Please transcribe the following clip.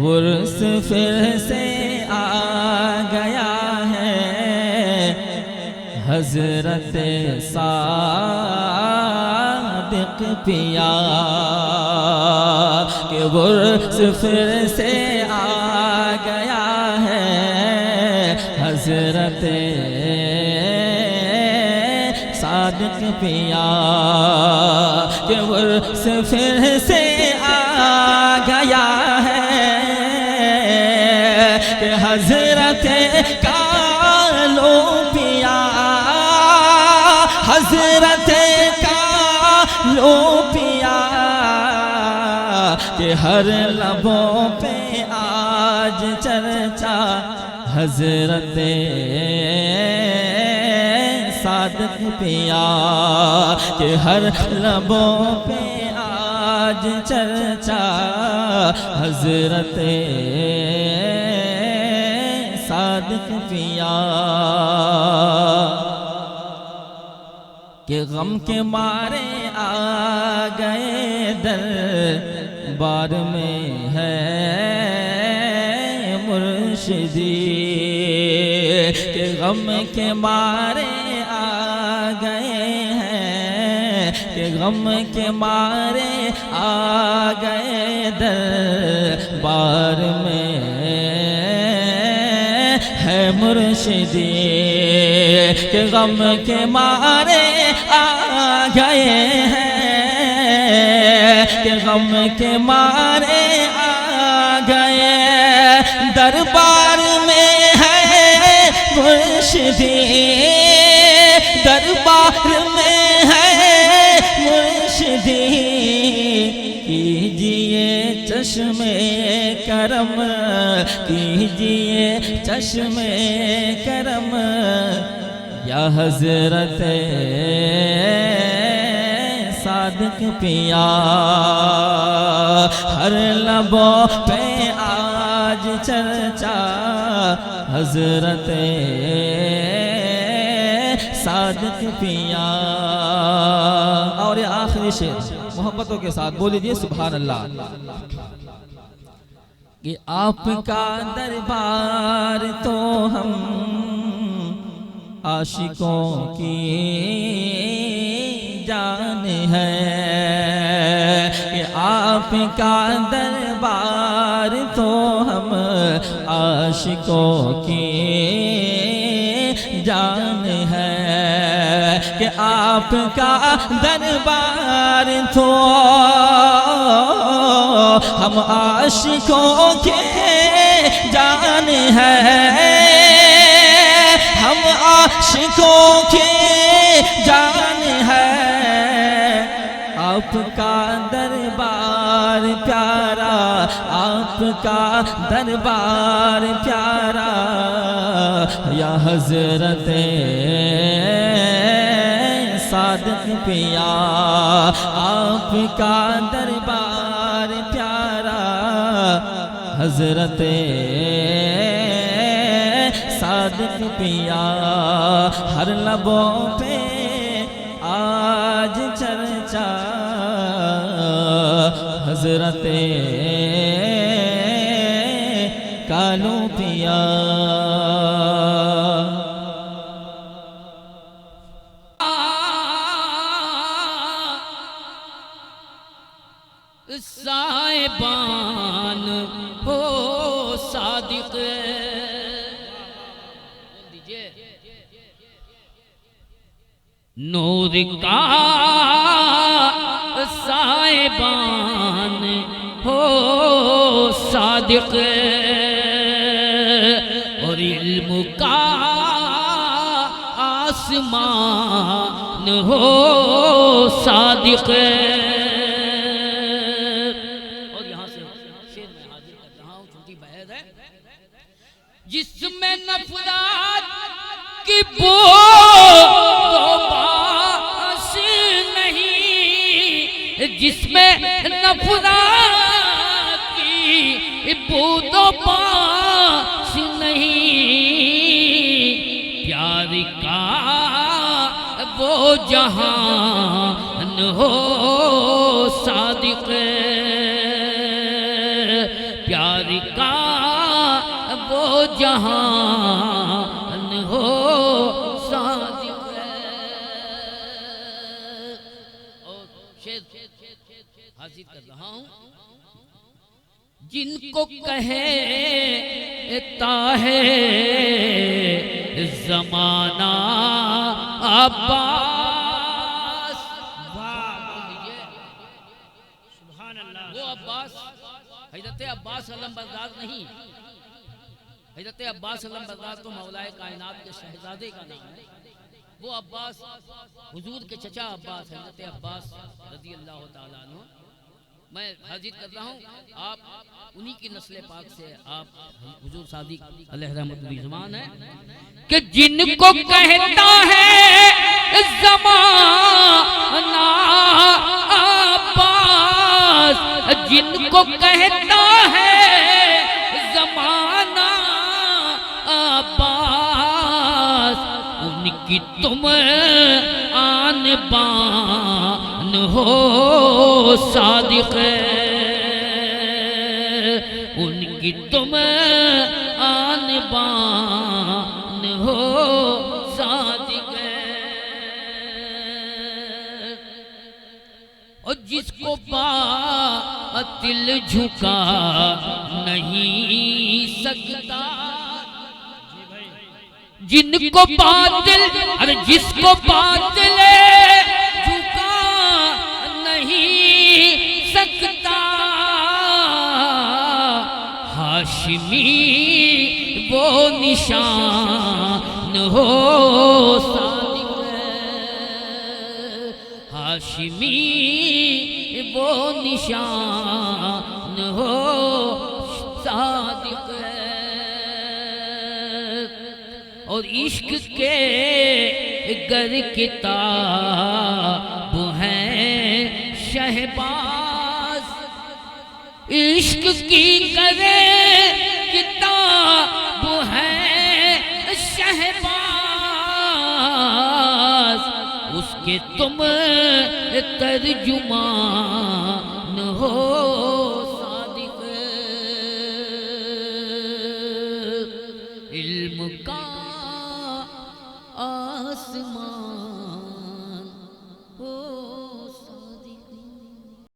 عرس پھر سے آ گیا ہے حضرت صادق پیا کہ عرس پھر سے آ گیا ہے حضرت صادق پیا کہ عرس پھر سے آ گیا ہے کہ حضرت کالو پیا حضرت کالو پیا کہ ہر لبوں پہ آج چرچا حضرت صادق پیا کہ ہر لبوں پہ آج چرچا حضرت صادق پیا کہ غم کے مارے آ گئے دربار میں ہے مرشدی کہ غم کے مارے آ گئے ہیں کہ غم کے مارے آ گئے دربار میں ہے مرشدی کہ غم کے مارے آ گئے ہیں کہ غم کے مارے آ گئے دربار میں ہے مرشدی دربار میں ہے مرشدی کیجئے چشم کرم کیجئے چشم کرم یا حضرت صادق پیا ہر لبوں پہ آج چرچا حضرت صادق پیا اور یہ آخری شعر محبتوں کے ساتھ بولی دیئے سبحان اللہ کہ آپ کا دربار تو ہم عاشقوں کی جان ہے کہ آپ کا دربار تو ہم عاشقوں کی جان ہے کہ آپ کا دربار تو ہم عاشقوں کے جان ہے ہم عاشقوں کے جان ہے آپ کا دربار پیارا آپ کا دربار پیارا یا حضرت صادق پیا آپ کا دربار پیارا حضرت صادق پیا ہر لبوں پہ آج چرچا حضرت کالو پیا صاحبان ہو صادق نور کا صاحبان ہو صادق اور علم کا آسمان ہو صادق جس میں نفرات کی بو تو باس نہیں جس میں نفرات کی بو تو باس نہیں پیار کا وہ جہان ہو صادق پیار کا وہ جہان ہو صادق ہے. اور شعر حاضر کر رہا ہوں. جن کو کہتا ہے زمانہ عباس، وہ عباس حضرت عباس علم بردار نہیں. حضرت عباس علم بردار تو مولا کائنات کے شہزادے کا نام ہے. وہ عباس حضور کے چچا عباس حضرت عباس رضی اللہ تعالیٰ عنہ. میں حاضر کر رہا ہوں آپ انہی کی نسل پاک سے آپ حضور صادق علیہ رحمت الرحمان ہیں کہ جن کو کہتا ہے زمانہ عباس، جن کو کہتا ہے زمانہ عباس، ان کی تم آن بان ہو صادق ہے. ان کی تم آن بان ہو صادق ہے. اور جس کو باطل جھکا نہیں سکتا، جن کو باطل، ارے جس کو باطل جھکا نہیں سکتا، ہاشمی وہ نشان ہو صادق ہے. ہاشمی وہ نشان ہو صادق ہے. اور عشق کے گر کتاب ہیں شہباز، عشق کی کرے کتاب ہے شہباز، اس کے تم ترجمان ہو